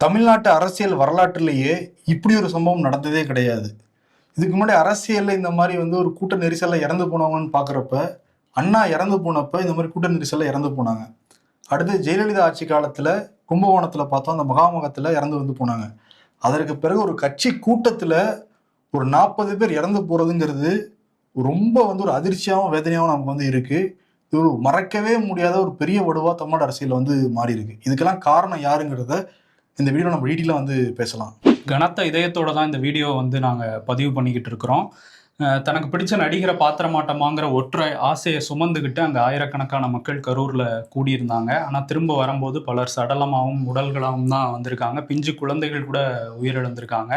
தமிழ்நாட்டு அரசியல் வரலாற்றிலேயே இப்படி ஒரு சம்பவம் நடந்ததே கிடையாது. இதுக்கு முன்னாடி அரசியல்ல இந்த மாதிரி ஒரு கூட்ட நெரிசல்ல இறந்து போனவங்கன்னு பார்க்குறப்ப, அண்ணா இறந்து போனப்ப இந்த மாதிரி கூட்ட நெரிசல்ல இறந்து போனாங்க. அடுத்து ஜெயலலிதா ஆட்சி காலத்துல கும்பகோணத்துல பார்த்தோம், அந்த மகாமகத்துல இறந்து போனாங்க. அதற்கு பிறகு ஒரு கட்சி கூட்டத்துல ஒரு 40 பேர் இறந்து போறதுங்கிறது ரொம்ப ஒரு அதிர்ச்சியாகவும் வேதனையாகவும் நமக்கு இருக்கு. இது ஒரு மறக்கவே முடியாத ஒரு பெரிய வடுவா தமிழ்நாடு அரசியல் மாறி இருக்கு. இதுக்கெல்லாம் காரணம் யாருங்கிறத இந்த வீடியோ நம்ம டீட்டெயிலாக பேசலாம். கனத்த இதயத்தோட தான் இந்த வீடியோ நாங்கள் பதிவு பண்ணிக்கிட்டு இருக்கிறோம். தனக்கு பிடிச்ச நடிகரை பாத்திர மாட்டோமாங்கிற ஒற்றை ஆசையை சுமந்துக்கிட்டு அங்கே ஆயிரக்கணக்கான மக்கள் கரூரில் கூடியிருந்தாங்க. ஆனால் திரும்ப வரும்போது பலர் சடலமாகவும் உடல்களாகவும் தான் வந்திருக்காங்க. பிஞ்சு குழந்தைகள் கூட உயிரிழந்திருக்காங்க.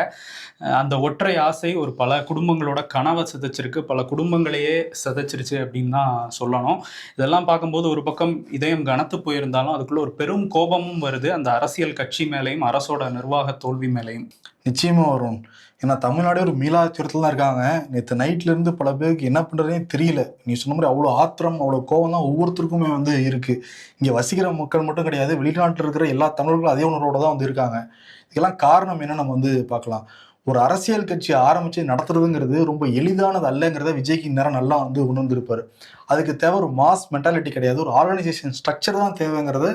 அந்த ஒற்றை ஆசை ஒரு பல குடும்பங்களோட கனவை சிதைச்சிருக்கு, பல குடும்பங்களையே சிதைச்சிருச்சு அப்படின்னு தான் சொல்லணும். இதெல்லாம் பார்க்கும்போது ஒரு பக்கம் இதயம் கனத்து போயிருந்தாலும் அதுக்குள்ள ஒரு பெரும் கோபமும் வருது, அந்த அரசியல் கட்சி மேலேயும் அரசோட நிர்வாக தோல்வி மேலேயும். நிச்சயமா வரும். ஏன்னா தமிழ்நாடே ஒரு மீளாச்சுரத்துல தான் இருக்காங்க. நேற்று நைட்ல இருந்து பல பேருக்கு என்ன பண்றதுனே தெரியல. நீ சொன்ன மாதிரி அவ்வளோ ஆத்திரம், அவ்வளோ கோபம் தான் ஒவ்வொருத்தருக்குமே இருக்கு. இங்க வசிக்கிற மக்கள் மட்டும் கிடையாது, வெளிநாட்டில் இருக்கிற எல்லா தமிழர்களும் அதே உணர்வோட தான் இருக்காங்க. இதுக்கெல்லாம் காரணம் என்ன நம்ம பார்க்கலாம். ஒரு அரசியல் கட்சி ஆரம்பிச்சு நடத்துறதுங்கிறது ரொம்ப எளிதானது அல்லங்கிறத விஜய்க்கு நேரம் நல்லா உணர்ந்திருப்பாரு. அதுக்கு தேவை ஒரு மாஸ் மென்டாலிட்டி கிடையாது, ஒரு ஆர்கனைசேஷன் ஸ்ட்ரக்சர் தான் தேவைங்கிறத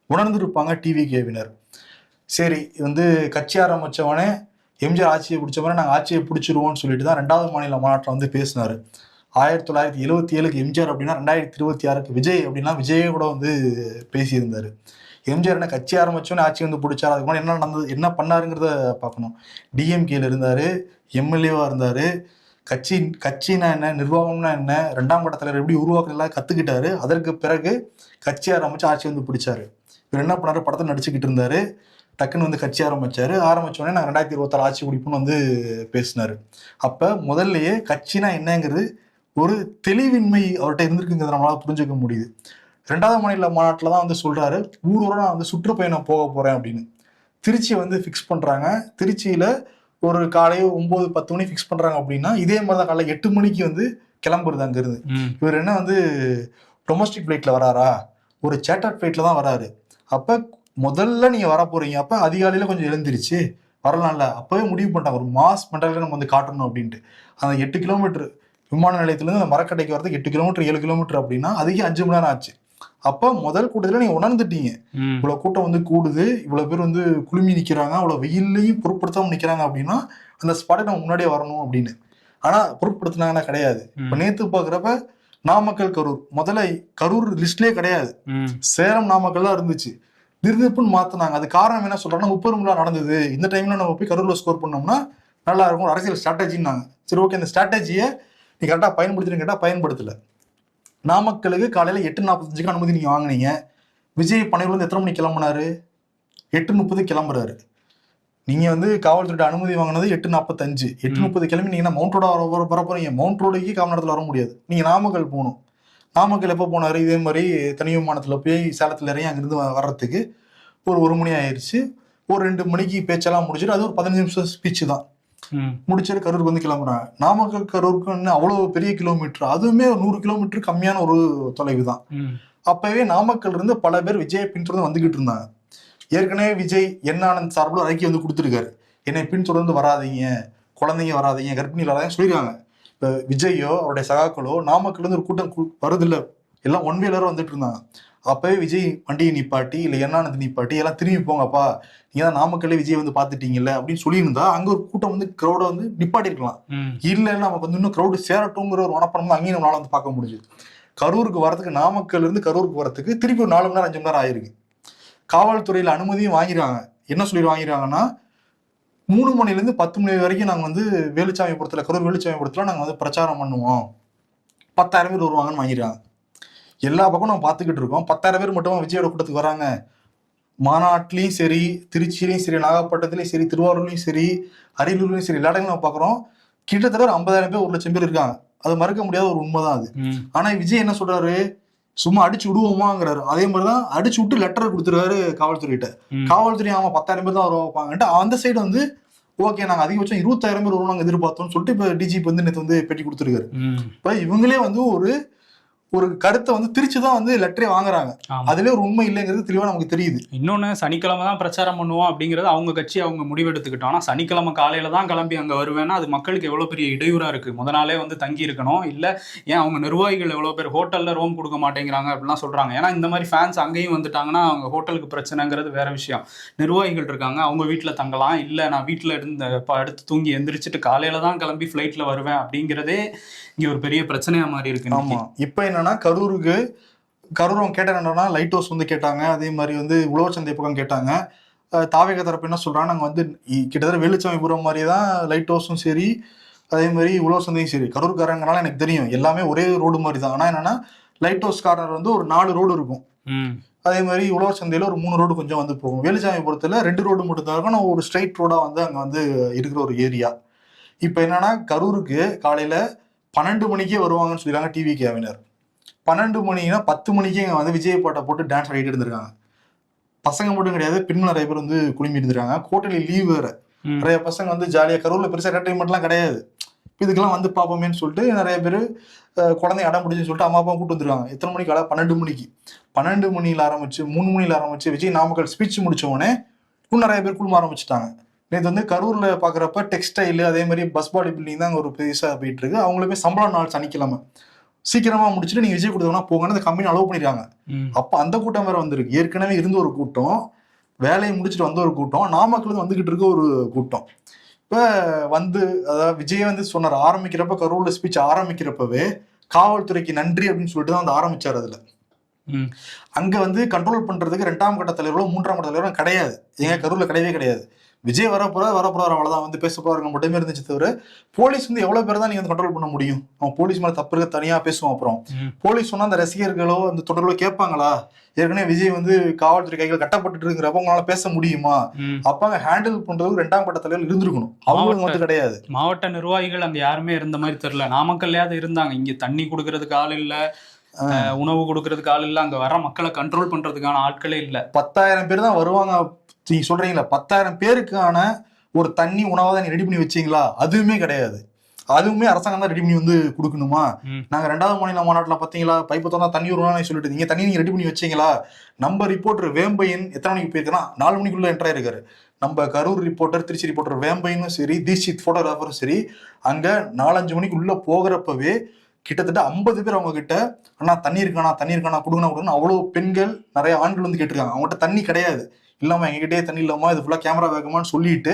உணர்ந்திருப்பாங்க டிவிகேவினர். சரி, கட்சி ஆரம்பிச்சவனே எம்ஜிஆர் ஆட்சியை பிடிச்ச மாதிரி நாங்கள் ஆட்சியை பிடிச்சிருவோம்னு சொல்லிட்டு தான் 2வது மாநில மாநாட்டில் பேசினாரு. 1977க்கு எம்ஜிஆர் அப்படின்னா 2026க்கு விஜய் அப்படின்னா விஜயே கூட பேசியிருந்தாரு. எம்ஜிஆர் என்ன கட்சி ஆரம்பிச்சோன்னே ஆட்சி பிடிச்சாரு, அதுக்கு முன்னாடி என்ன நடந்தது, என்ன பண்ணாருங்கிறத பார்க்கணும். டிஎம்கேல இருந்தாரு, எம்எல்ஏவா இருந்தாரு, கட்சினா என்ன, நிர்வாகம்னா என்ன, 2ஆம் கட்ட தலைவர் எப்படி உருவாக்குறதெல்லாம் கத்துக்கிட்டாரு. அதற்கு பிறகு கட்சி ஆரம்பிச்சு ஆட்சி பிடிச்சாரு. இவர் என்ன பண்ணாரு, படத்தை நடிச்சுக்கிட்டு இருந்தாரு. டக்குன்னு கட்சி ஆரம்பிச்சோடனே நாங்கள் 2026 ஆட்சி பிடிப்போம்னு பேசினாரு. அப்ப முதல்லயே கட்சினா என்னங்கிறது ஒரு தெளிவின்மை அவர்கிட்ட இருந்திருக்குங்கிறத நம்மளால புரிஞ்சுக்க முடியுது. 2வது மாநில மாநாட்டில் தான் சொல்றாரு, ஊரூரா நான் சுற்றுப்பயணம் போக போறேன் அப்படின்னு. திருச்சியை ஃபிக்ஸ் பண்றாங்க. திருச்சியில ஒரு காலை 9-10 மணி ஃபிக்ஸ் பண்றாங்க அப்படின்னா, இதே மாதிரி தான் காலை 8 மணிக்கு கிளம்புறது அங்க இருந்து. இவர் என்ன டொமஸ்டிக் பிளைட்ல வராரா, ஒரு சேட்டர் பிளைட்ல தான் வராரு. அப்ப முதல்ல நீங்க வர போறீங்க, அப்ப அதிகாலையில கொஞ்சம் எழுந்திருச்சு வரலாம்ல. அப்பவே முடிவு பண்ணிட்டாங்க ஒரு மாஸ் மென்டாலிட்டி நம்ம காட்டணும் அப்படின்ட்டு. அந்த 8 கிலோமீட்டர் விமான நிலையத்திலிருந்து அந்த மரக்கடைக்கு வரதுக்கு 8 கிலோமீட்டர் 7 கிலோமீட்டர் அப்படின்னா அதுக்கு 5 மணி நேரம் ஆச்சு. அப்ப முதல் கூட்டத்துல நீங்க உணர்ந்துட்டீங்க, இவ்வளவு கூட்டம் கூடுது, இவ்வளவு பேர் குழுமி நிக்கிறாங்க, அவ்வளவு வெயிலையும் பொருட்படுத்தாம நிக்கிறாங்க அப்படின்னா அந்த ஸ்பாட்டை நம்ம முன்னாடியே வரணும் அப்படின்னு. ஆனா பொருட்படுத்தினாங்கன்னா கிடையாது. இப்ப நேத்து பாக்குறப்ப நாமக்கல் கரூர், முதல்ல கரூர் லிஸ்ட்லயே கிடையாது, சேலம் நாமக்கல் தான் இருந்துச்சு. திருப்புன்னு மாத்தினாங்க. அது காரணம் என்ன சொல்றாங்கன்னா, முப்பெரும் நடந்தது, இந்த டைம்ல நம்ம போய் கரூர்ல ஸ்கோர் பண்ணோம்னா நல்லா இருக்கும், அரசியல் ஸ்ட்ராட்டஜின்னாங்க. சரி, ஓகே, இந்த ஸ்ட்ராட்டஜியை நீ கரெக்டா பயன்படுத்துறீங்க, கேட்டா பயன்படுத்தல. நாமக்கலுக்கு காலையில 8:45க்கு அனுமதி நீங்க வாங்கினீங்க. விஜய் பனையூர்ல எத்தனை மணிக்கு கிளம்புனாரு, 8:30 கிளம்புறாரு. நீங்க காவல்துறை அனுமதி வாங்கினது 8:45. 8:30 கிளம்பி நீங்க மவுண்ட் ரோட வர போறீங்க. மவுண்ட் ரோடுக்கு காம நேரத்துல வர முடியாது, நீங்க நாமக்கல் போகணும். நாமக்கல் எப்போ போனாரு, இதே மாதிரி தனி விமானத்துல போய் சேலத்துல இறங்கி அங்கிருந்து வர்றதுக்கு ஒரு 1 மணி ஆயிடுச்சு. ஒரு 2 மணிக்கு பேச்செல்லாம் முடிச்சுட்டு அது ஒரு 15 நிமிஷம் ஸ்பீச் தான் முடிச்சுட்டு கரூருக்கு கிளம்புறாங்க. நாமக்கல் கரூருக்கு அவ்வளவு பெரிய கிலோமீட்டர், அதுவுமே 100 கிலோமீட்டர் கம்மியான ஒரு தொலைவு தான். அப்பவே நாமக்கல் இருந்து பல பேர் விஜயை பின்தொடர்ந்து வந்துகிட்டு இருந்தாங்க. ஏற்கனவே விஜய் ஆனந்த் சார்பில் அறிக்கை கொடுத்துருக்காரு, என்னை பின்தொடர்ந்து வராதீங்க, குழந்தைங்க வராதீங்க, கர்ப்பிணிகள் வராதீங்க சொல்லியிருக்காங்க. இப்போ விஜயோ அவருடைய சகாக்களோ நாமக்கல் இருந்து ஒரு கூட்டம் வருது இல்லை, எல்லாம் ஒன் வேலர வந்துட்டு இருந்தாங்க. அப்பவே விஜய் வண்டியை நிப்பாட்டி இல்லை ஆனந்த் நிப்பாட்டி எல்லாம் திரும்பி போங்கப்பா, நீங்க தான் நாமக்கல்ல விஜய் பாத்துட்டீங்கல்ல அப்படின்னு சொல்லியிருந்தா அங்க ஒரு கூட்டம் கிரௌட நிப்பாட்டி இருக்கலாம். இல்லைன்னா நமக்கு இன்னும் கிரௌடு சேரட்டுங்கிற ஒரு மனப்பணம் தான் அங்கேயும் நம்மளால பார்க்க முடியுது. கரூருக்கு வரதுக்கு, நாமக்கல் இருந்து கரூருக்கு வரதுக்கு திருப்பி ஒரு 4 மணி நேரம் 5 மணி நேரம் ஆயிருக்கு. காவல்துறையில அனுமதியும் வாங்கிடுறாங்க. என்ன சொல்லி வாங்கிடுறாங்கன்னா, 3 மணிலேருந்து 10 மணி வரைக்கும் நாங்கள் வேலுச்சாமிபுரத்தில், கரூர் வேலுச்சாமிபுரத்தில் நாங்கள் பிரச்சாரம் பண்ணுவோம், 10,000 பேர் வருவாங்கன்னு வாங்கிடுறாங்க. எல்லா பக்கம் நம்ம பார்த்துக்கிட்டு இருக்கோம். 10,000 பேர் மட்டும் விஜயோட கூட்டத்துக்கு வராங்க. மாநாட்டிலையும் சரி, திருச்சியிலையும் சரி, நாகப்பட்டினத்துலையும் சரி, திருவாரூர்லையும் சரி, அரியலூர்லையும் சரி, எல்லா இடங்களும் நம்ம பார்க்குறோம். கிட்டத்தட்ட ஒரு 50,000 பேர் 1,00,000 பேர் இருக்காங்க. அது மறுக்க முடியாத ஒரு உண்மைதான் அது. ஆனா விஜய் என்ன சொல்றாரு, சும்மா அடிச்சு விடுவோமாங்கிறாரு. அதே மாதிரிதான் அடிச்சு விட்டு லெட்டர் கொடுத்துருக்காரு காவல்துறையிட்ட. காவல்துறை ஆமா 10,000 பேர் தான் வருவாங்கன்ட்டு அந்த சைடு ஓகே நாங்க அதிகபட்சம் 20,000 பேர் வருவாங்க எதிர்பார்த்தோம்னு சொல்லிட்டு இப்ப டிஜிபி நேற்று பேட்டி கொடுத்துருக்காரு. இப்ப இவங்களே ஒரு ஒரு கருத்தை வந்து திருச்சிதான் வந்து லெட்டரே வாங்குறாங்க. ஆமா. அதுல ஒரு உண்மை இல்லைங்கிறது தெளிவா நமக்கு தெரியுது. இன்னொன்னு சனிக்கிழமை தான் பிரச்சாரம் பண்ணுவோம் அப்படிங்கிறது அவங்க கட்சி அவங்க முடிவெடுத்துக்கிட்டோம். ஆனா சனிக்கிழமை காலையில தான் கிளம்பி அங்க வருவேன்னா அது மக்களுக்கு எவ்வளவு பெரிய இடையூறா இருக்கு. முத நாளே வந்து தங்கி இருக்கணும். இல்ல ஏன் அவங்க நிர்வாகிகள் எவ்வளவு பேர் ஹோட்டல்ல ரூம் கொடுக்க மாட்டேங்கிறாங்க அப்படிலாம் சொல்றாங்க. ஏன்னா இந்த மாதிரி ஃபேன்ஸ் அங்கேயும் வந்துட்டாங்கன்னா அவங்க ஹோட்டலுக்கு பிரச்சனைங்கிறது வேற விஷயம். நிர்வாகிகள் இருக்காங்க, அவங்க வீட்டுல தங்கலாம். இல்ல நான் வீட்டுல இருந்து அடுத்து தூங்கி எந்திரிச்சிட்டு காலையில தான் கிளம்பி ஃபிளைட்ல வருவேன் அப்படிங்கிறதே இங்க ஒரு பெரிய பிரச்சனையா மாறி இருக்கு. ஆமா, இப்ப என்னன்னா கரூர் அவங்க கேட்ட என்னன்னா லைட் ஹவுஸ் வந்து கேட்டாங்க. அதே மாதிரி வந்து உழவர் சந்தை பக்கம் கேட்டாங்க. தாவேக தரப்பு என்ன சொல்றாங்க, நாங்க வந்து கிட்டத்தட்ட வேலுச்சாமிபுரம் மாதிரி தான் லைட் ஹவுஸும் சரி, அதே மாதிரி உழவர் சந்தையும் சரி. கரூர்காரங்கனால எனக்கு தெரியும் எல்லாமே ஒரே ரோடு மாதிரி தான். ஆனா என்னன்னா லைட் ஹவுஸ் கார்னர் வந்து ஒரு 4 ரோடு இருக்கும். அதே மாதிரி உழவர் சந்தையில ஒரு 3 ரோடு கொஞ்சம் வந்து போகும். வேலுச்சாமிபுரத்துல 2 ரோடு மட்டும் தான் இருக்கும். ஒரு ஸ்ட்ரைட் ரோடா வந்து அங்க வந்து இருக்கிற ஒரு ஏரியா. இப்ப என்னன்னா கரூருக்கு காலையில 12 மணிக்கே வருவாங்கன்னு சொல்லிடுறாங்க டிவி கேவினர். 12 மணினா 10 மணிக்கே இங்க வந்து விஜய் பாட்டை போட்டு டான்ஸ் ஆடிட்டு இருந்திருக்காங்க. பசங்க மட்டும் கிடையாது, பெண்கள் நிறைய பேர் வந்து குழுமி இருந்திருக்காங்க. கோட்டையில லீவ் வேற. நிறைய பசங்க வந்து ஜாலியா, கரூர்ல பெருசா என்டர்டைன்மெண்ட்லாம் கிடையாது. இதுக்கெல்லாம் வந்து பார்ப்போமேன்னு சொல்லிட்டு நிறைய பேர் குழந்தை அடம் பிடிச்சுன்னு சொல்லிட்டு அம்மா அப்பா கூட்டு வந்துருக்காங்க. எத்தனை மணிக்கு? 12 மணிக்கு. 12 மணியில ஆரம்பிச்சு 3 மணியில ஆரம்பிச்சு விஜய் நாமக்கல் ஸ்பீச் முடிச்ச உடனே இன்னும் நிறைய பேர் குழும ஆரம்பிச்சுட்டாங்க. நேற்று வந்து கரூர்ல பாக்குறப்ப டெக்ஸ்டைல் அதே மாதிரி பஸ் பாடி பில்டிங் தான் ஒரு பெருசா போயிட்டு இருக்கு. அவங்களுமே சம்பள நாள் சனிக்கிழமை சீக்கிரமா முடிச்சுட்டு நீங்க விஜய் கொடுத்தோம்னா போங்கன்னு அந்த கம்பெனி அலோவ் பண்ணிருக்காங்க. அப்ப அந்த கூட்டம் வேற வந்திருக்கு. ஏற்கனவே இருந்த ஒரு கூட்டம், வேலையை முடிச்சுட்டு வந்த ஒரு கூட்டம், நாமக்கல் வந்துகிட்டு இருக்க ஒரு கூட்டம். இப்ப வந்து அதாவது விஜய் வந்து சொன்னார் ஆரம்பிக்கிறப்ப, கரூர்ல ஸ்பீச் ஆரம்பிக்கிறப்பவே காவல்துறைக்கு நன்றி அப்படின்னு சொல்லிட்டு தான் வந்து ஆரம்பிச்சார். அதுல அங்க வந்து கண்ட்ரோல் பண்றதுக்கு 2ஆம் கட்ட தலைவர்களோ 3ஆம் கட்ட தலைவரோ கிடையாது. எங்க கரூர்ல கிடையவே கிடையாது. விஜய் வரப்போறாரு அவ்வளவுதான் வந்து பேச போறாங்க மட்டுமே இருந்துச்சு தவிர போலீஸ் வந்து எவ்வளவு பேர் தான் நீங்க வந்து கண்ட்ரோல் பண்ண முடியும்? அவன் போலீஸ் மேல தப்பு இருக்க தனியா பேசுவோம். அப்புறம் போலீஸ் சொன்னா அந்த ரசிகர்களோ அந்த தொடர்களோ கேட்பாங்களா? ஏற்கனவே விஜய் வந்து காவல்துறை கைகள் கட்டப்பட்டு இருக்கிறப்ப உங்களால பேச முடியுமா? அப்ப ஹேண்டில் பண்றதுக்கு 2ஆம் கட்ட தலைவர் இருந்திருக்கணும். அவங்களுக்கு வந்து கிடையாது. மாவட்ட நிர்வாகிகள் அங்க யாருமே இருந்த மாதிரி தெரியல. நாமக்கல்லையாவது இருந்தாங்க. இங்க தண்ணி கொடுக்கறதுக்கு ஆள் இல்ல, உணவு கொடுக்கறதுக்கு ஆள் இல்ல, அங்க வர மக்களை கண்ட்ரோல் பண்றதுக்கான ஆட்களே இல்ல. 10,000 பேர் தான் வருவாங்க. நீங்க சொல்றீங்களா 10,000 பேருக்கான ஒரு தண்ணி உணவை தான் நீ ரெடி பண்ணி வச்சீங்களா? அதுவுமே கிடையாது. அதுவுமே அரசாங்கம் தான் ரெடி பண்ணி வந்து கொடுக்கணுமா? நாங்க 2வது மாநில மாநாட்டில் பாத்தீங்களா, பைப்பு தான் தண்ணி வருவான்னு சொல்லிட்டு நீங்க தண்ணி நீங்க ரெடி பண்ணி வச்சீங்களா? நம்ம ரிப்போர்ட்டர் வேம்பையன் எத்தனை மணிக்கு போயிருக்கா? 4 மணிக்குள்ள என்ட்ரா இருக்காரு. நம்ம கரூர் ரிப்போர்ட்டர், திருச்சி ரிப்போர்ட்டர் வேம்பையனும் சரி, தீட்சித் போட்டோகிராஃபரும் சரி, அங்க 4-5 மணிக்கு உள்ள போகிறப்பவே கிட்டத்தட்ட 50 பேர் அவங்க கிட்ட அண்ணா தண்ணி இருக்கானா கொடுங்கண்ணா அவ்வளவு பெண்கள் நிறைய ஆண்கள் வந்து கேட்டிருக்காங்க. அவங்ககிட்ட தண்ணி கிடையாது. இல்லாம எங்ககிட்டயே தண்ணி இல்லாம இது ஃபுல்லா கேமரா வேகமான்னு சொல்லிட்டு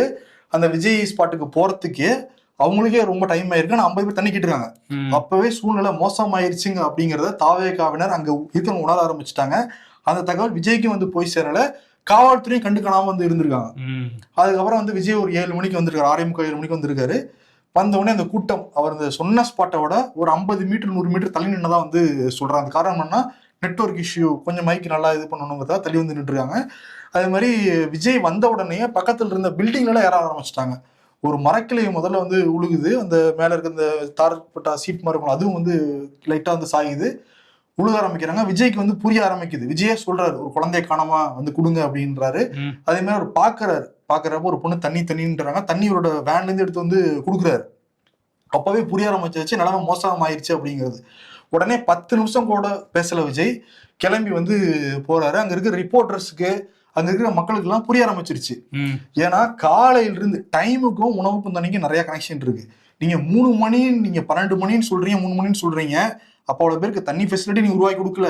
அந்த விஜய் ஸ்பாட்டுக்கு போறதுக்கே அவங்களுக்கே ரொம்ப டைம் ஆயிருக்கு. ஆனா 50 பேர் தண்ணி கேட்டிருக்காங்க. அப்பவே சூழ்நிலை மோசமாயிருச்சுங்க அப்படிங்கறத தாவேகாவினர் அங்க இருக்கவங்க உணர ஆரம்பிச்சுட்டாங்க. அந்த தகவல் விஜய்க்கும் வந்து போய் சேரல. காவல்துறையும் கண்டுக்காம வந்து இருந்திருக்காங்க. அதுக்கப்புறம் வந்து விஜய் ஒரு 7 மணிக்கு வந்திருக்காரு, 6:45 7 மணிக்கு வந்திருக்காரு. வந்த உடனே அந்த கூட்டம் அவர் இந்த சொன்ன ஸ்பாட்டை விட ஒரு 50 மீட்டர் 100 மீட்டர் தள்ளி நின்னதான் வந்து சொல்றாங்க. அந்த காரணம் என்னன்னா நெட்வொர்க் இஷ்யூ, கொஞ்சம் மைக் நல்லா இது பண்ணணுங்கிறதா தள்ளி வந்து நின்றுருக்காங்க. அதே மாதிரி விஜய் வந்த உடனே பக்கத்துல இருந்த பில்டிங்லாம் ஏற ஆரம்பிச்சிட்டாங்க. ஒரு மரக்கிளை முதல்ல வந்து உழுகுது, அந்த மேல இருக்க இந்த தார்பட்டா சீட் மாதிரி இருக்கும், அதுவும் வந்து லைட்டா வந்து சாயுது, உழுக ஆரம்பிக்கிறாங்க. விஜய்க்கு வந்து புரிய ஆரம்பிக்குது. விஜயே சொல்றாரு ஒரு குழந்தைய காணாம வந்து கொடுங்க அப்படின்றாரு. அதே மாதிரி அவர் பாக்குறப்ப ஒரு பொண்ணு தண்ணின்றாங்க. தண்ணியோட வேன்ல இருந்து எடுத்து வந்து கொடுக்குறாரு. அப்பவே புரிய ஆரம்பிச்சாச்சு நிலைமை மோசம் ஆயிடுச்சு அப்படிங்கிறது. உடனே 10 நிமிஷம் கூட பேசல விஜய், கிளம்பி வந்து போறாரு. அங்க இருக்கிற ரிப்போர்ட்டர்ஸுக்கு, அங்க இருக்கிற மக்களுக்கு எல்லாம் புரிய ஆரம்பிச்சிருச்சு. ஏன்னா காலையில இருந்து டைமுக்கும் உணவுக்கும் தண்ணிக்கும் நிறைய கனெக்ஷன் இருக்கு. நீங்க 3 மணி, நீங்க 12 மணின்னு சொல்றீங்க, 3 மணின்னு சொல்றீங்க. அப்ப அவ்வளவு பேருக்கு தண்ணி ஃபெசிலிட்டி நீங்க உருவாக்கி கொடுக்கல.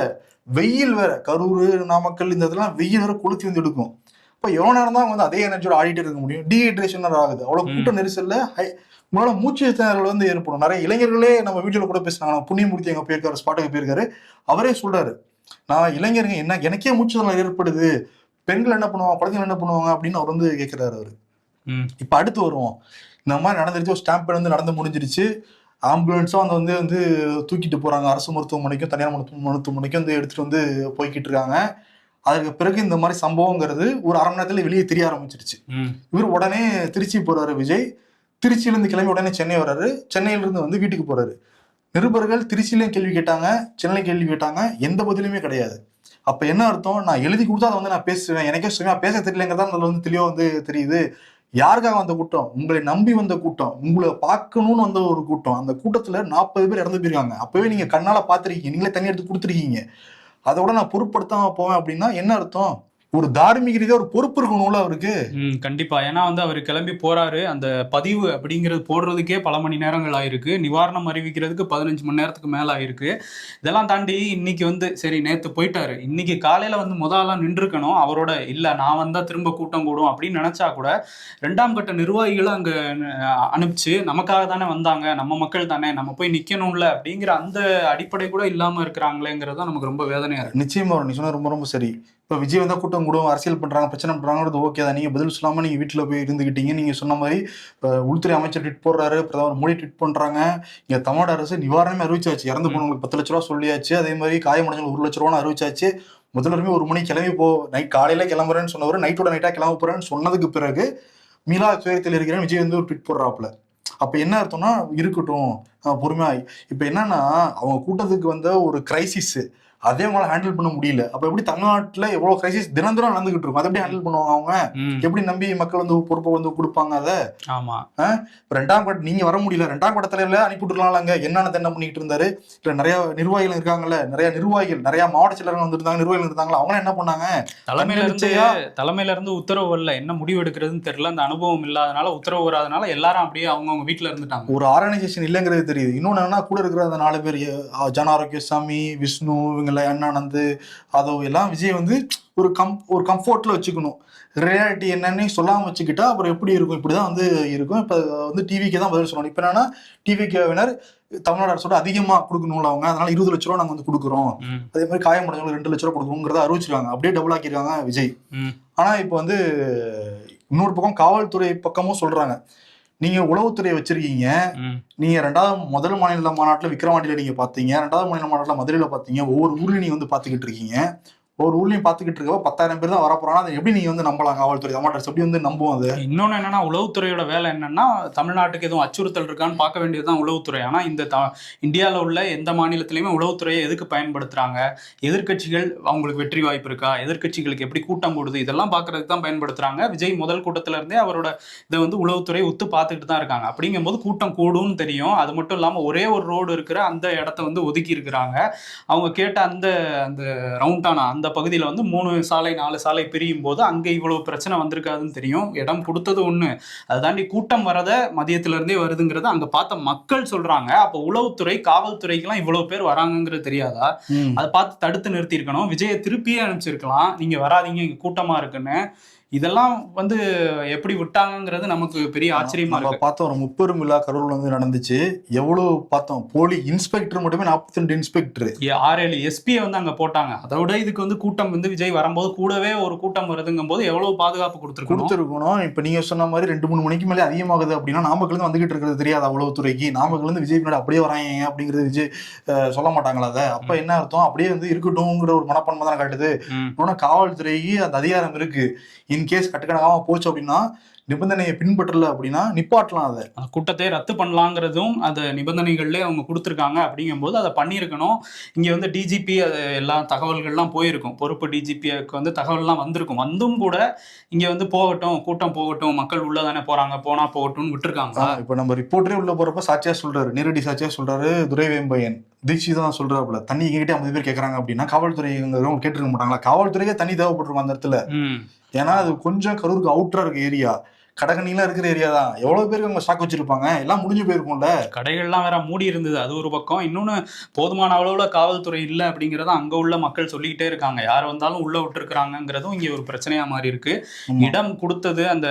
வெயில் வேற, கரூர் நாமக்கல் இந்த இதெல்லாம் வெயில் வேற கொளுத்தி வந்து எடுக்கும். இப்ப எவ்வளவு நேரம் தான் வந்து அதே எனர்ஜியோட ஆடிட்டு இருக்க முடியும்? டீஹைட்ரேஷன் ஆகுது. அவ்வளவு கூட்ட நெரிசல்ல உங்களால மூச்சு திணறல் வந்து ஏற்படும். நிறைய இளைஞர்களே நம்ம வீடியோல கூட பேசினாங்க. புண்ணியமூர்த்தி அங்க போயிருக்காரு, ஸ்பாட்டுக்கு போயிருக்காரு. அவரே சொல்றாரு, நான் இளைஞருங்க என்ன எனக்கே மூச்சு திணறல் ஏற்படுது, பெண்கள் என்ன பண்ணுவாங்க, குழந்தைகள் என்ன பண்ணுவாங்க அப்படின்னு அவர் வந்து கேட்கிறாரு. அவரு இப்ப அடுத்து வருவோம். இந்த மாதிரி நடந்துருச்சு, ஒரு ஸ்டாம்ப் வந்து நடந்து முடிஞ்சிருச்சு. ஆம்புலன்ஸும் அந்த வந்து தூக்கிட்டு போறாங்க. அரசு மருத்துவமனைக்கும் தனியார் மருத்துவமனைக்கும் வந்து எடுத்துட்டு வந்து போய்கிட்டு இருக்காங்க. அதுக்கு பிறகு இந்த மாதிரி சம்பவங்கிறது ஒரு 1/2 மணி நேரத்துல வெளியே தெரிய ஆரம்பிச்சிருச்சு. இவர் உடனே திருச்சி போறாரு விஜய். திருச்சியில இருந்து கிளம்பி உடனே சென்னை வர்றாரு. சென்னையில இருந்து வந்து வீட்டுக்கு போறாரு. நிருபர்கள் திருச்சியிலையும் கேள்வி கேட்டாங்க, சென்னையில கேள்வி கேட்டாங்க, எந்த பதிலுமே கிடையாது. அப்ப என்ன அர்த்தம்? நான் எழுதி கொடுத்தா அதை வந்து நான் பேசுவேன், எனக்கே சும்மா பேச தெரியலங்கிறதா அதுல வந்து தெளிவா வந்து தெரியுது. யாருக்காக வந்த கூட்டம்? உங்களை நம்பி வந்த கூட்டம், உங்களை பார்க்கணும்னு வந்த ஒரு கூட்டம். அந்த கூட்டத்துல 40 பேர் இறந்து போயிருக்காங்க. அப்பவே நீங்க கண்ணால பாத்திருக்கீங்க, நீங்களே தண்ணி எடுத்து கொடுத்துருக்கீங்க. அதோட நான் பொருட்படுத்தாம போவேன் அப்படின்னா என்ன அர்த்தம்? ஒரு தார்மீக ரீதியா ஒரு பொறுப்பு இருக்கணும்ல அவருக்கு. கண்டிப்பா. ஏன்னா வந்து அவர் கிளம்பி போறாரு. அந்த பதிவு அப்படிங்கிறது போடுறதுக்கே பல மணி நேரங்கள் ஆயிருக்கு. நிவாரணம் அறிவிக்கிறதுக்கு 15 மணி நேரத்துக்கு மேல ஆயிருக்கு. இதெல்லாம் தாண்டி இன்னைக்கு வந்து சரி நேத்து போயிட்டாரு. இன்னைக்கு காலையில வந்து முதல்ல நின்றுக்கணும். அவரோட இல்ல நான் வந்தா திரும்ப கூட்டம் கூடும் அப்படின்னு நினைச்சா கூட 2ஆம் கட்ட நிர்வாகிகளை அங்க அனுப்பிச்சு நமக்காக தானே வந்தாங்க, நம்ம மக்கள் தானே, நம்ம போய் நிக்கணும்ல அப்படிங்கிற அந்த அடிப்படை கூட இல்லாம இருக்கிறாங்களேங்கிறது நமக்கு ரொம்ப வேதனையா இருக்கு. நிச்சயமா நீ சொன்ன ரொம்ப ரொம்ப சரி. இப்போ விஜய் வந்தா கூட்டம் கூடும், அரசியல் பண்றாங்க, பிரச்சனை பண்றாங்கிறது ஓகே தான். நீங்க பதில் சொல்லாம நீங்க வீட்டுல போய் இருந்துகிட்டீங்க. நீங்க சொன்ன மாதிரி உள்துறை அமைச்சர் ட்வீட் போடுறாரு, பிரதமர் மோடி ட்வீட் பண்றாங்க. இங்க தமிழ்நாடு அரசு நிவாரணமே அறிவிச்சாச்சு. இறந்து போனவங்களுக்கு 10 லட்ச ரூபா சொல்லியாச்சு. அதே மாதிரி காயமடைஞ்சவங்களுக்கு 1 லட்ச ரூபான்னு அறிவிச்சாச்சு. முதல்வருமே 1 மணிக்கு கிளம்பி நைட் காலையில கிளம்புறேன்னு சொன்னவர் நைட்டோட நைட்டா கிளம்ப போறேன்னு சொன்னதுக்கு பிறகு மீளா துயரத்தில் இருக்கிறேன் விஜய் வந்து ஒரு ட்வீட் போடுறாப்புல. அப்ப என்ன அர்த்தம்னா இருக்கட்டும் பொறுமையா. இப்ப என்னன்னா அவங்க கூட்டத்துக்கு வந்த ஒரு கிரைசிஸ் அதே அவங்களால ஹேண்டில் பண்ண முடியல. அப்ப எப்படி தமிழ்நாட்டுல எவ்வளவு கிரைசிஸ் தினம் தினம் நடந்துகிட்டு இருக்கும், அதை எப்படி ஹேண்டில் பண்ணுவாங்க அவங்க? எப்படி நம்பி மக்கள் வந்து பொறுப்பை வந்து கொடுப்பாங்க? அதை ஆமா 2ஆம் கட்ட நீங்க வர முடியல, 2ஆம் கட்ட தலைவர்ல அனுப்பிவிட்டுருலாங்க. என்ன பண்ணிட்டு இருந்தாரு? இல்ல நிறைய நிர்வாகிகள் இருக்காங்கல்ல, நிறைய நிர்வாகிகள், நிறைய மாவட்ட செயலர்கள் வந்துருந்தாங்க, நிர்வாகிகள் இருந்தாங்களா, அவங்க என்ன பண்ணாங்க? தலைமையில இருந்து உத்தரவு வரல, என்ன முடிவு எடுக்கிறதுன்னு தெரியல. அந்த அனுபவம் இல்லாதனால, உத்தரவு வராதனால எல்லாரும் அப்படியே அவங்கவுங்க வீட்டுல இருந்துட்டாங்க. ஒரு ஆர்கனைசேஷன் இல்லைங்கிறது தெரியுது. இன்னொன்னு என்னன்னா கூட இருக்கிற அந்த 4 பேர் ஜன ஆரோக்கியசாமி, விஷ்ணு, இவங்க அண்ணானந்து, அதோ எல்லாம் விஜய் வந்து ஒரு கம்ஃபோர்ட்ல வச்சுக்கணும். ரியாலிட்டி என்னன்னு சொல்லாம வச்சுக்கிட்டா அப்புறம் எப்படி இருக்கும்? இப்படிதான் வந்து இருக்கும். இப்ப வந்து டிவிக்கு தான் பதில் சொல்லணும். இப்ப என்னன்னா டிவிக்கு தமிழ்நாடு அரசோட அதிகமா கொடுக்கணும்ல அவங்க, அதனால 20 லட்ச ரூபா நாங்க வந்து கொடுக்குறோம். அதே மாதிரி காயமடைஞ்சவங்களுக்கு 2 லட்ச ரூபா கொடுக்கணுங்கிறத அறிவிச்சிருக்காங்க. அப்படியே டபுள் ஆக்கிருக்காங்க விஜய். ஆனா இப்ப வந்து இன்னொரு பக்கம் காவல்துறை பக்கமும் சொல்றாங்க, நீங்க உளவுத்துறையை வச்சிருக்கீங்க, நீங்க முதல் மாநில மாநாட்டுல விக்கிரவாண்டியில நீங்க பாத்தீங்க, 2வது மாநில மாநாட்டுல மதுரையில பாத்தீங்க, ஒவ்வொரு ஊர்லயும் நீங்க வந்து பாத்துக்கிட்டு இருக்கீங்க. ஒரு ஊர்லயும் பாத்துக்கிட்டு இருக்க 10,000 பேர் தான் வரப்போறாங்க. அதை எப்படி நீங்க வந்து நம்பலாம்? காவல்துறை தமிழ்நாடு எப்படி வந்து நம்புவோம்? அது இன்னொன்னு என்னன்னா, உளவுத்துறையோட வேலை என்னன்னா, தமிழ்நாட்டுக்கு எதுவும் அச்சுறுத்தல் இருக்கான்னு பார்க்க வேண்டியதுதான் உளவுத்துறை. ஆனா இந்த இந்தியாவில் உள்ள எந்த மாநிலத்திலையுமே உளவுத்துறையை எதுக்கு பயன்படுத்துறாங்க? எதிர்கட்சிகள் அவங்களுக்கு வெற்றி வாய்ப்பு இருக்கா, எதிர்கட்சிகளுக்கு எப்படி கூட்டம் கூடுது, இதெல்லாம் பார்க்கறதுக்கு தான் பயன்படுத்துறாங்க. விஜய் முதல் கூட்டத்துல இருந்தே அவரோட இதை வந்து உளவுத்துறை ஒத்து பார்த்துக்கிட்டு தான் இருக்காங்க. அப்படிங்கும்போது கூட்டம் கூடும்னு தெரியும். அது மட்டும் இல்லாம ஒரே ஒரு ரோடு இருக்கிற அந்த இடத்த வந்து ஒதுக்கி இருக்கிறாங்க. அவங்க கேட்ட அந்த அந்த ரவுண்டானா அந்த பகுதியில் வந்து 3 சாலை 4 சாலை பிரியும் போது அங்கே இவ்வளவு பிரச்சனை வந்திருக்காதுன்னு தெரியும். இடம் கொடுத்தது ஒண்ணு, அதை தாண்டி கூட்டம் வரத மதியத்துல இருந்தே வருதுங்கிறது அங்க பார்த்த மக்கள் சொல்றாங்க. அப்போ உளவுத்துறை காவல்துறைக்கெல்லாம் இவ்வளவு பேர் வராங்கிறது தெரியாதா? அதை பார்த்து தடுத்து நிறுத்தி இருக்கணும். விஜயை திருப்பியே அனுப்பிச்சிருக்கலாம், நீங்க வராதீங்க இங்க கூட்டமா இருக்குன்னு. இதெல்லாம் வந்து எப்படி விட்டாங்கிறது நமக்கு பெரிய ஆச்சரியமா இருக்கு. பார்த்தோம் ஒரு முப்பெரும் விழா கரூர்ல வந்து நடந்துச்சு. எவ்வளவு பார்த்தோம், போலி இன்ஸ்பெக்டர் மட்டுமே 42 இன்ஸ்பெக்டர், 6-7 எஸ்பியை வந்து அங்க போட்டாங்க. அதோட இதுக்கு வந்து கூட்டம் வந்து விஜய் வரும்போது கூடவே ஒரு கூட்டம் வருதுங்கும் போது எவ்வளவு பாதுகாப்பு கொடுத்துருக்கணும். இப்ப நீங்க சொன்ன மாதிரி 2-3 மணிக்கு மேலே அதிகமாகுது அப்படின்னா நாமக்கல் இருந்து வந்துகிட்டு இருக்கிறது தெரியாது உளவுத்துறைக்கு. நாமக்கல் இருந்து விஜய் பின்னாடி அப்படியே வராங்க அப்படிங்கிறது விஜய் சொல்ல மாட்டாங்களா? அதை அப்ப என்ன அர்த்தம்? அப்படியே வந்து இருக்கட்டும்ங்கிற ஒரு மனப்பான்மை தான் காட்டுது. இன்னொன்னு காவல்துறைக்கு அந்த அதிகாரம் இருக்கு. இன்கேஸ் கட்டுக்கணக்காம போச்சு அப்படின்னா, நிபந்தனையை பின்பற்றல அப்படின்னா நிப்பாட்டலாம். அதை கூட்டத்தை ரத்து பண்ணலாங்கிறதும் அந்த நிபந்தனைகள்லேயே அவங்க கொடுத்துருக்காங்க. அப்படிங்கும்போது அதை பண்ணியிருக்கணும். இங்கே வந்து டிஜிபி அது எல்லா தகவல்கள்லாம் போயிருக்கும். பொறுப்பு டிஜிபிக்கு வந்து தகவல்லாம் வந்திருக்கும். வந்தும் கூட இங்கே வந்து போகட்டும், கூட்டம் போகட்டும், மக்கள் உள்ள தானே போறாங்க, போனா போகட்டும்னு விட்டுருக்காங்க. இப்போ நம்ம ரிப்போர்ட்டரே உள்ள போறப்ப சாட்சியா சொல்றாரு, நேரடி சாட்சியா சொல்றாரு துரைவேம்பையன். தீட்சித் தான் சொல்றாப்புல, தண்ணி எங்ககிட்ட 50 பேர் கேட்கறாங்க அப்படின்னா காவல்துறை கேட்டுருக்க மாட்டாங்களா? காவல்துறையே தண்ணி தேவைப்பட்டிருக்கும் அந்த இடத்துல. ஏன்னா அது கொஞ்சம் கரூருக்கு அவுட்டரா இருக்கு ஏரியா, கடகணிலாம் இருக்கிற ஏரியா தான். எவ்வளவு பேருக்கு அவங்க ஸ்டாக் வச்சிருப்பாங்க, எல்லாம் முடிஞ்சு போயிருக்கும்ல. கடைகள்லாம் வேற மூடி இருந்தது, அது ஒரு பக்கம். இன்னொன்னு போதுமான அளவுல காவல்துறை இல்லை அப்படிங்கிறத அங்க உள்ள மக்கள் சொல்லிக்கிட்டே இருக்காங்க. யார் வந்தாலும் உள்ள விட்டுருக்காங்கிறதும் இங்க ஒரு பிரச்சனையா மாறி இருக்கு. இடம் கொடுத்தது அந்த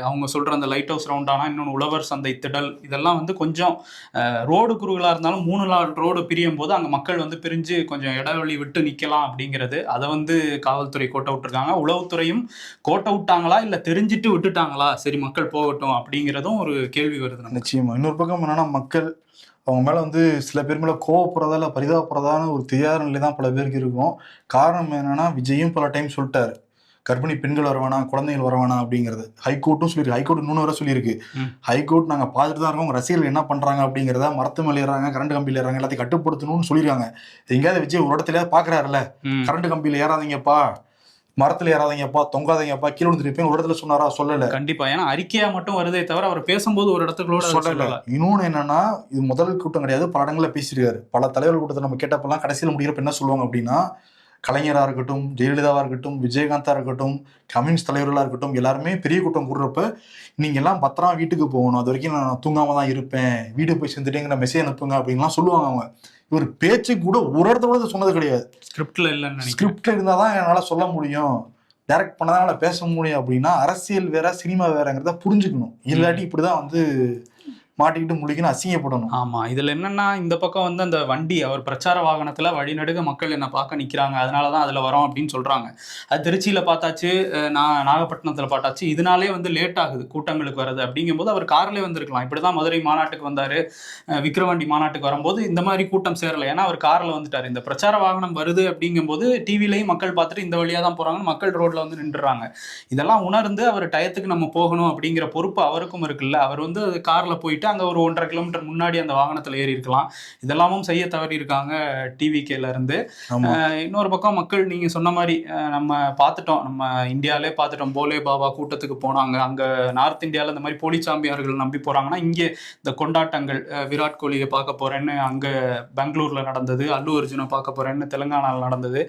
அவங்க சொல்ற அந்த லைட் ஹவுஸ் ரவுண்டானா, இன்னொன்று உழவர் சந்தை திடல், இதெல்லாம் வந்து கொஞ்சம் ரோடு குறுகலா இருந்தாலும் 3 நாள் ரோடு பிரியும் போது அங்க மக்கள் வந்து பிரிஞ்சு கொஞ்சம் இடைவெளி விட்டு நிக்கலாம் அப்படிங்கிறது, அதை வந்து காவல்துறை கோட்டை விட்டுருக்காங்க. உளவுத்துறையும் கோட்டை விட்டாங்களா இல்ல தெரிஞ்சிட்டு விட்டுட்டாங்களா, சரி மக்கள் போகட்டும் அப்படிங்கிறதும் ஒரு கேள்வி வருது. நிச்சயமா. இன்னொரு பக்கம் என்னன்னா, மக்கள் அவங்க மேல வந்து சில பேர் மேல கோவப்படுறதா இல்ல பரிதாபப்படுறதான ஒரு தெரியாத நிலை தான் பல பேருக்கு இருக்கும். காரணம் என்னன்னா, விஜயும் பல டைம் சொல்லிட்டாரு, கர்ப்பிணி பெண்கள் வர வேணாம், குழந்தைகள் வர வேணாம் அப்படிங்கிறது. ஹைகோர்ட்டும் சொல்லியிருக்கு. ஹைகோர்ட் 3 வரை சொல்லியிருக்கு. ஹைகோர்ட் நாங்க பார்த்துட்டு தான் இருக்கோம், ரசிகர்கள் என்ன பண்றாங்க அப்படிங்கிறத, மரத்து மேல ஏறாங்க, கரண்ட் கம்பியில ஏறாங்க, எல்லாத்தையும் கட்டுப்படுத்தணும்னு சொல்லியிருக்காங்க. எங்கேயாவது விஜய் ஒரு இடத்துல பாக்குறாருல்ல, கரண்ட் கம்பியில ஏறாதீங்கப்பா, மரத்துல ஏறாதீங்கப்பா, தொங்காதீங்கப்பா, கீழே விழுந்துருப்பீங்க ஒரு இடத்துல சொன்னாரா? சொல்லல. கண்டிப்பா. ஏன்னா அறிக்கையா மட்டும் வருதே தவிர அவர் பேசும்போது ஒரு இடத்துக்குள்ள சொல்லல. சொல்லல. இன்னொன்னு என்னன்னா, இது முதல் கூட்டம் கிடையாது, பல இடங்கள்ல பேசியிருக்காரு. பல தலைவர்கள் கூட்டத்தை நம்ம கேட்டப்பெல்லாம் கடைசியில் முடிகிறப்ப என்ன சொல்லுவாங்க அப்படின்னா, கலைஞரா இருக்கட்டும், ஜெயலலிதாவா இருக்கட்டும், விஜயகாந்தா இருக்கட்டும், கம்யூனிஸ்ட் தலைவர்களா இருக்கட்டும், எல்லாருமே பெரிய கூட்டம் கூடுறப்ப நீங்க எல்லாம் பத்திரமா வீட்டுக்கு போகணும், அது வரைக்கும் நான் தூங்காம தான் இருப்பேன், வீடு போய் சேர்ந்துட்டேங்கிற மெசேஜ் அனுப்புங்க அப்படின்லாம் சொல்லுவாங்க அவங்க. இவர் பேச்சு கூட ஒரு இடத்துல கூட சொன்னது கிடையாது. ஸ்கிரிப்ட்ல இல்லைன்னு நினைக்கிறேன். ஸ்கிரிப்ட்ல இருந்தாதான் என்னால சொல்ல முடியும், டைரக்ட் பண்ணதால பேச முடியும் அப்படின்னா, அரசியல் வேற சினிமா வேறங்கிறத புரிஞ்சுக்கணும். இல்லாட்டி இப்படிதான் வந்து மாட்டிக்கிட்டு முழிக்கணும், அசிங்கப்படணும். ஆமா. இதுல என்னன்னா, இந்த பக்கம் வந்து அந்த வண்டி அவர் பிரச்சார வாகனத்துல வழிநெடுக மக்கள் என்ன பார்க்க நிக்கிறாங்க. அதனாலதான் அதுல வரோம் அப்படின்னு சொல்றாங்க. அது திருச்சியில பார்த்தாச்சு, நாகப்பட்டினத்துல பார்த்தாச்சு. இதனாலே வந்து லேட் ஆகுது கூட்டங்களுக்கு வர்றது. அப்படிங்கும்போது அவர் கார்லயே வந்திருக்கலாம். இப்படிதான் மதுரை மாநாட்டுக்கு வந்தாரு. விக்கிரவாண்டி மாநாட்டுக்கு வரும்போது இந்த மாதிரி கூட்டம் சேரல. ஏன்னா அவர் கார்ல வந்துட்டாரு. இந்த பிரச்சார வாகனம் வருது அப்படிங்கும்போது டிவிலையும் மக்கள் பார்த்துட்டு இந்த வழியா தான் போறாங்கன்னு மக்கள் ரோட்ல வந்து நின்றுறாங்க. இதெல்லாம் உணர்ந்து அவர் டயத்துக்கு நம்ம போகணும் அப்படிங்கிற பொறுப்பு அவருக்கும் இருக்குல்ல. அவர் வந்து கார்ல போயிட்டு அங்க ஒரு 1.5 கிலோமீட்டர் முன்னாடி அந்த வாகனத்துல ஏறி இருக்கலாம். இதெல்லாமும் செய்ய தவறி இருக்காங்க டிவிகேல இருந்து. இன்னொரு பக்கம் மக்கள் நீங்க சொன்ன மாதிரி நம்ம பார்த்துட்டோம், நம்ம இந்தியாவிலே பார்த்துட்டோம். போலே பாபா கூட்டத்துக்கு போனாங்க. அங்க நார்த் இந்தியாவில் இந்த மாதிரி போலிச்சாமியார்கள் நம்பி போறாங்கன்னா, இங்கே இந்த கொண்டாட்டங்கள் விராட் கோலியை பார்க்க போறேன்னு அங்க பெங்களூர்ல நடந்தது, அல்லு அர்ஜுனை பார்க்க போறேன்னு தெலுங்கானாவில் நடந்தது,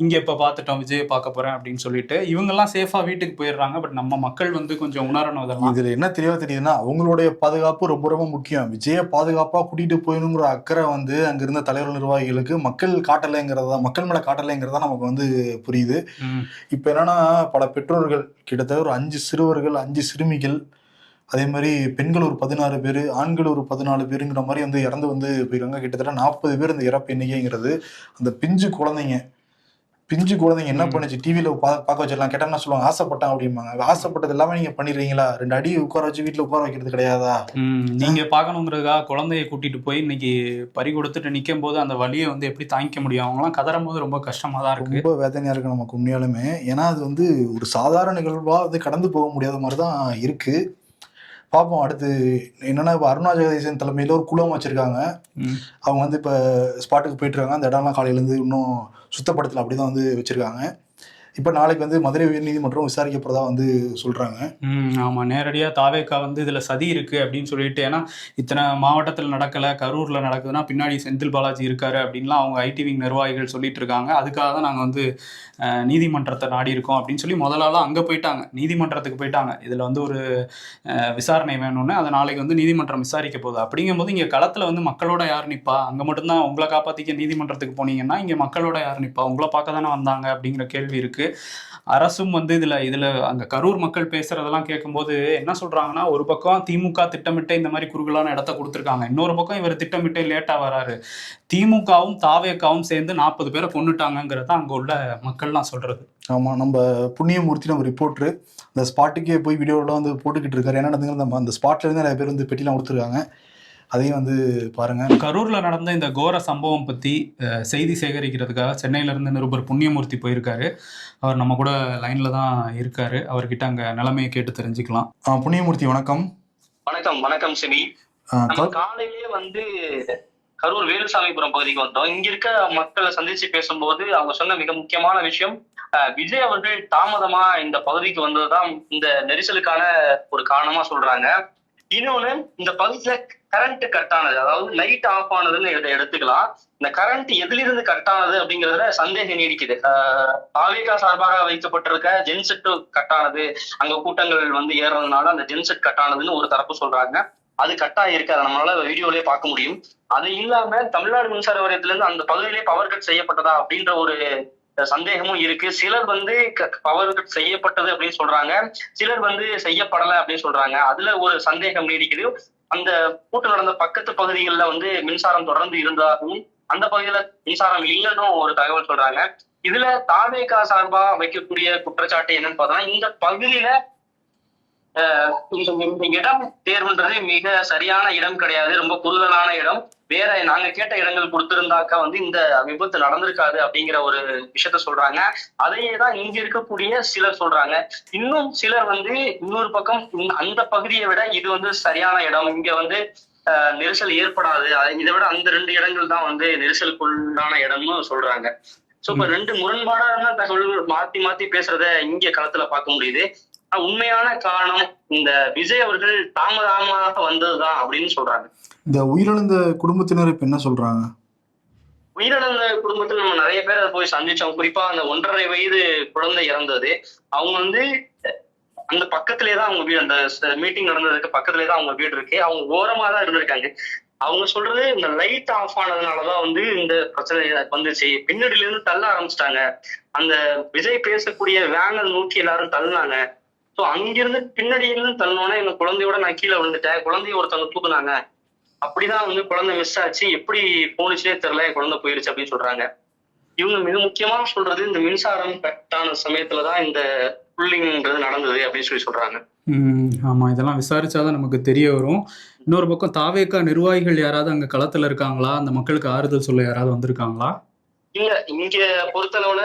இங்க இப்ப பார்த்துட்டோம் விஜயை பார்க்க போறேன் அப்படின்னு சொல்லிட்டு இவங்கெல்லாம் சேஃபா வீட்டுக்கு போயிடுறாங்க. பட் நம்ம மக்கள் வந்து கொஞ்சம் உணரணும். இதெல்லாம் இதுல என்ன தெளிவா தெரியுதுன்னா, அவங்களுடைய பாதுகாப்பு ரொம்ப ரொம்ப முக்கியம். விஜய பாதுகாப்பா கூட்டிட்டு போயணுங்கிற அக்கறை வந்து அங்க இருந்த தலைவர் நிர்வாகிகளுக்கு மக்கள் காட்டலைங்கிறதா, மக்கள் மேல காட்டலைங்கிறதா நமக்கு வந்து புரியுது. இப்ப என்னன்னா, பல பெற்றோர்கள் கிட்டத்தட்ட ஒரு 5 சிறுவர்கள், 5 சிறுமிகள், அதே மாதிரி பெண்கள் ஒரு 16 பேர், ஆண்கள் ஒரு 14 பேருங்கிற மாதிரி வந்து இறந்து வந்து போயிருக்காங்க. கிட்டத்தட்ட 40 பேர் இந்த இறப்பு எண்ணிக்கைங்கிறது. அந்த பிஞ்சு குழந்தைங்க என்ன பண்ணுச்சு, டிவியில பார்க்க வச்சிடலாம் கேட்டா என்ன சொல்லுவாங்க, ஆசைப்பட்டான் அப்படிம்பாங்க. ஆசைப்பட்டது எல்லாமே நீங்க பண்ணிடுறீங்களா? 2 அடி உட்கார வச்சு வீட்டுல உட்கார வைக்கிறது கிடையாதா? நீங்க பாக்கணுங்கிறதுக்காக குழந்தைய கூட்டிட்டு போய் இன்னைக்கு பறி கொடுத்துட்டு நிக்கும் போது அந்த வலியை வந்து எப்படி தாங்கிக்க முடியும்? அவங்க எல்லாம் கதறும் போது ரொம்ப கஷ்டமா தான் இருக்கு. ரொம்ப வேதனையா இருக்கு நமக்கு உண்மையாலுமே. ஏன்னா அது வந்து ஒரு சாதாரண நிகழ்வா வந்து கடந்து போக முடியாத மாதிரிதான் இருக்கு. பார்ப்போம் அடுத்து என்னன்னா, இப்போ அருணா ஜெகதீசன் தலைமையில ஒரு குழு வச்சிருக்காங்க. அவங்க வந்து இப்போ ஸ்பாட்டுக்கு போயிட்டு இருக்காங்க. அந்த இடம்லாம் காலையிலேருந்து இன்னும் சுத்தப்படுத்தல, அப்படிதான் வந்து வச்சிருக்காங்க. இப்போ நாளைக்கு வந்து மதுரை உயர்நீதிமன்றம் விசாரிக்கப்படுறதா வந்து சொல்றாங்க. ஆமா, நேரடியா தாவேக்கா வந்து இதுல சதி இருக்கு அப்படின்னு சொல்லிட்டு, ஏன்னா இத்தனை மாவட்டத்தில் நடக்கல, கரூர்ல நடக்குதுன்னா பின்னாடி செந்தில் பாலாஜி இருக்காரு அப்படின்லாம் அவங்க ஐடிவி நிர்வாகிகள் சொல்லிட்டு இருக்காங்க. அதுக்காக தான் நாங்க வந்து நீதிமன்றத்தை நாடி இருக்கோம் அப்படின்னு சொல்லி முதலாலாம் அங்க போயிட்டாங்க, நீதிமன்றத்துக்கு போயிட்டாங்க. இதுல வந்து ஒரு விசாரணை வேணும்னு, அதை நாளைக்கு வந்து நீதிமன்றம் விசாரிக்க போகுது. அப்படிங்கும்போது இங்க களத்துல வந்து மக்களோட யார் நிப்பா? அங்க மட்டும்தான் உங்களை காப்பாத்திக்க நீதிமன்றத்துக்கு போனீங்கன்னா இங்க மக்களோட யார் நிப்பா? உங்களை பார்க்க தானே வந்தாங்க அப்படிங்கிற கேள்வி இருக்கு. அரசும் வந்து இதுல அங்க கரூர் மக்கள் பேசுறதெல்லாம் கேட்கும்போது என்ன சொல்றாங்கன்னா, ஒரு பக்கம் திமுக திட்டமிட்டு இந்த மாதிரி குறுகலான இடத்த கொடுத்துருக்காங்க, இன்னொரு பக்கம் இவர் திட்டமிட்டு லேட்டா வராரு. திமுகவும் தாவேக்காவும் சேர்ந்து 40 பேரை கொண்டுட்டாங்கிறத அங்க உள்ள மக்கள்லாம் சொல்றது. ஆமா, நம்ம புண்ணியமூர்த்தி நம்ம ரிப்போர்ட்ரு அந்த ஸ்பாட்டுக்கே போய் வீடியோலாம் வந்து போட்டுக்கிட்டு இருக்காரு. என்ன நடந்துங்க, அந்த ஸ்பாட்ல இருந்து நிறைய பேர் வந்து பெட்டிலாம் கொடுத்துருக்காங்க. அதையும் வந்து பாருங்க. கரூர்ல நடந்த இந்த கோர சம்பவம் பத்தி செய்தி சேகரிக்கிறதுக்காக சென்னையில இருந்து நிருபர் புண்ணியமூர்த்தி போயிருக்காரு. அவர் நம்ம கூட லைன்ல தான் இருக்காரு. அவர்கிட்ட அங்க நிலைமையை கேட்டு தெரிஞ்சுக்கலாம். புண்ணியமூர்த்தி வணக்கம். வணக்கம் சினி. நம்ம காலையிலேயே வந்து கரூர் வேலுசாமிபுரம் பகுதிக்கு வந்தோம். இங்க இருக்க மக்களை சந்திச்சு பேசும்போது அவங்க சொன்ன மிக முக்கியமான விஷயம், விஜய் அவர்கள் தாமதமா இந்த பகுதிக்கு வந்ததுதான் இந்த நெரிசலுக்கான ஒரு காரணமா சொல்றாங்க. இன்னொன்னு, இந்த பகுதியில கரண்ட் கட் ஆனது, அதாவது லைட் ஆஃப் ஆனதுன்னு எடுத்துக்கலாம். இந்த கரண்ட் எதிலிருந்து கட் ஆனது அப்படிங்கறதுல சந்தேகம் நீடிக்குது. தாவேகா சார்பாக வைக்கப்பட்டிருக்க ஜென்செட் கட் ஆனது, அங்க கூட்டங்கள் வந்து ஏறதுனால அந்த ஜென்செட் கட் ஆனதுன்னு ஒரு தரப்பு சொல்றாங்க. அது கட் ஆகிருக்கு, அதை நம்மளால வீடியோலயே பார்க்க முடியும். அது இல்லாம தமிழ்நாடு மின்சார வாரியத்துல இருந்து அந்த பகுதியிலே பவர் கட் செய்யப்பட்டதா அப்படின்ற ஒரு சந்தேகமும் இருக்கு. சிலர் வந்து பவர் கட் செய்யப்பட்டது அப்படின்னு சொல்றாங்க, சிலர் வந்து செய்யப்படலை அப்படின்னு சொல்றாங்க. அதுல ஒரு சந்தேகம் நீடிக்குது. அந்த கூட்டம் நடந்த பக்கத்து பகுதிகளில் வந்து மின்சாரம் தொடர்ந்து இருந்தாலும் அந்த பகுதியில மின்சாரம் இல்லைன்னு ஒரு தகவல் சொல்றாங்க. இதுல தாவேகா சார்பா வைக்கக்கூடிய குற்றச்சாட்டு என்னன்னு பார்த்தோம்னா, இந்த பகுதியில இந்த இடம் தேர்வுன்றது மிக சரியான இடம் கிடையாது, ரொம்ப குறுகலான இடம். வேற நாங்க கேட்ட இடங்கள் கொடுத்திருந்தாக்கா வந்து இந்த விபத்து நடந்திருக்காது அப்படிங்கிற ஒரு விஷயத்த சொல்றாங்க. அதையே தான் இங்க இருக்கக்கூடிய சிலர் சொல்றாங்க. இன்னும் சிலர் வந்து இன்னொரு பக்கம் அந்த பகுதியை விட இது வந்து சரியான இடம், இங்க வந்து நெரிசல் ஏற்படாது, இதை விட அந்த 2 இடங்கள் தான் வந்து நெரிசலுக்குள்ளான இடம்னு சொல்றாங்க. சோ இப்ப ரெண்டு முரண்பாடான தகவல்கள் மாத்தி மாத்தி பேசுறத இங்க களத்துல பார்க்க முடியுது. உண்மையான காரணம் இந்த விஜய் அவர்கள் தாமதமாக வந்ததுதான் அப்படின்னு சொல்றாங்க. இந்த உயிரிழந்த குடும்பத்தினர் இப்ப என்ன சொல்றாங்க? உயிரிழந்த குடும்பத்தில் நம்ம நிறைய பேர் அதை போய் சந்திச்சோம். குறிப்பா அந்த 1.5 வயது குழந்தை இறந்தது. அவங்க வந்து அந்த பக்கத்திலேதான் அவங்க வீடு, அந்த மீட்டிங் நடந்ததுக்கு பக்கத்திலேதான் அவங்க வீடு இருக்கு. அவங்க ஓரமா தான் இருந்திருக்காங்க. அவங்க சொல்றது இந்த லைட் ஆஃப் ஆனதுனாலதான் வந்து இந்த பிரச்சனை வந்துச்சு. பின்னாடில இருந்து தள்ள ஆரம்பிச்சிட்டாங்க. அந்த விஜய் பேசக்கூடிய வேனை நோக்கி எல்லாரும் தள்ளினாங்க. சோ அங்கிருந்து பின்னாடியிலிருந்து தள்ளனோட எங்க குழந்தையோட நான் கீழே விழுந்துட்டேன். குழந்தைய ஒருத்தவங்க தூக்குனாங்க. அப்படிதான் வந்து குழந்தை மிஸ் ஆச்சு. எப்படி போனுச்சுனே தெரியல, என் குழந்தை போயிருச்சு அப்படின்னு சொல்றாங்க. இவங்க மிக முக்கியமா சொல்றது இந்த மின்சாரம் கட் ஆன சமயத்துலதான் இந்த புல்லிங்ன்றது நடந்தது அப்படின்னு சொல்றாங்க. ஆமா, இதெல்லாம் விசாரிச்சாதான் நமக்கு தெரிய வரும். இன்னொரு பக்கம் தாவேகா நிர்வாகிகள் யாராவது அங்க களத்துல இருக்காங்களா? அந்த மக்களுக்கு ஆறுதல் சொல்ல யாராவது வந்திருக்காங்களா? இல்ல, இங்க பொறுத்தளவுல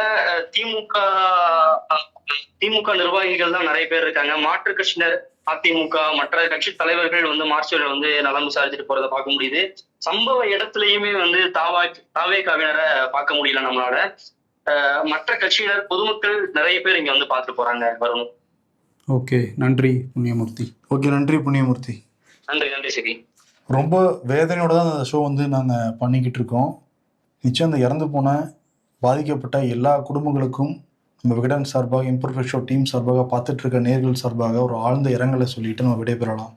திமுக நிர்வாகிகள் தான் நிறைய பேர் இருக்காங்க. மாற்றுக் கட்சியினர், அதிமுக மற்ற கட்சி தலைவர்கள் வந்து மார்ச்சுவல் வந்து நலம் விசாரிச்சுட்டு போறதை பார்க்க முடியுது. சம்பவ இடத்துலயுமே வந்து தாவேகாவினரை பார்க்க முடியல நம்மளால. மற்ற கட்சியினர், பொதுமக்கள் நிறைய பேர் இங்க வந்து பார்த்துட்டு போறாங்க. வரணும். ஓகே, நன்றி புண்ணியமூர்த்தி. ஓகே, நன்றி புண்ணியமூர்த்தி. நன்றி சரி. ரொம்ப வேதனையோட தான் அந்த ஷோ வந்து நாங்கள் பண்ணிக்கிட்டு இருக்கோம். நிச்சயம் அந்த இறந்து போன பாதிக்கப்பட்ட எல்லா குடும்பங்களுக்கும் நம்ம விகடன் சார்பாக, இம்பர்ஃபெக்ட் ஷோ டீம் சார்பாக, பார்த்துட்டு இருக்க நேர்கள் சார்பாக ஒரு ஆழ்ந்த இரங்கலை சொல்லிட்டு நம்ம விடைபெறலாம்.